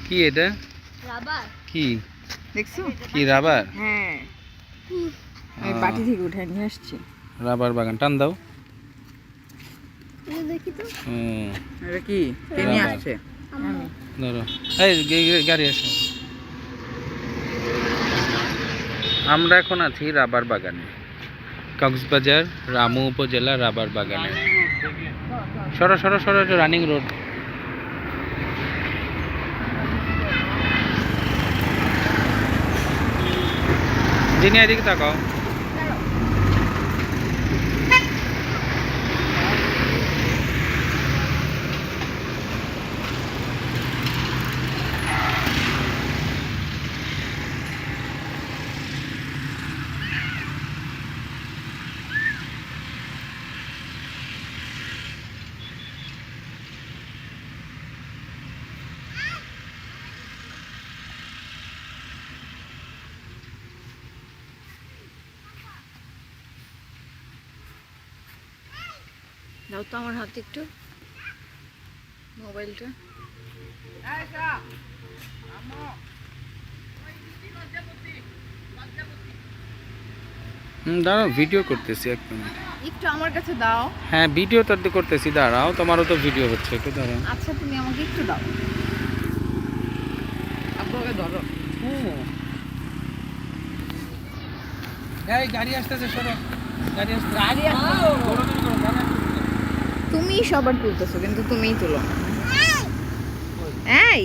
কি এটা? রাবার। কি দেখছো? কি রাবার? হ্যাঁ, আমি বাটি থেকে উঠে নিয়ে আসছি। রাবার বাগান টান দাও। দেখি তো। এটা কি কে নিয়ে আসছে? আমি। ধরো এই গাড়ি আসো। আমরা এখন আছি রাবার বাগানে, কক্সবাজার রামু উপজেলা রাবার বাগানে। সরো সরো সরো, এটা রানিং রোড। যিনি এদিকে তাকাও। দাও তো আমার হাতে একটু মোবাইলটা। দাঁড়াও, ভিডিও করতেছি, এক মিনিট। একটু আমার কাছে দাও। হ্যাঁ, ভিডিও তো করতেছি, দাঁড়াও, তোমারও তো ভিডিও হচ্ছে, একটু দাঁড়াও। আচ্ছা, তুমি আমাকে একটু দাও। আপনাকে ধরো। এই গাড়ি আসতেছে, সরো। গাড়ি আসছে। তুমি সবার তুলতেছো, কিন্তু তুমিই তুলো। এই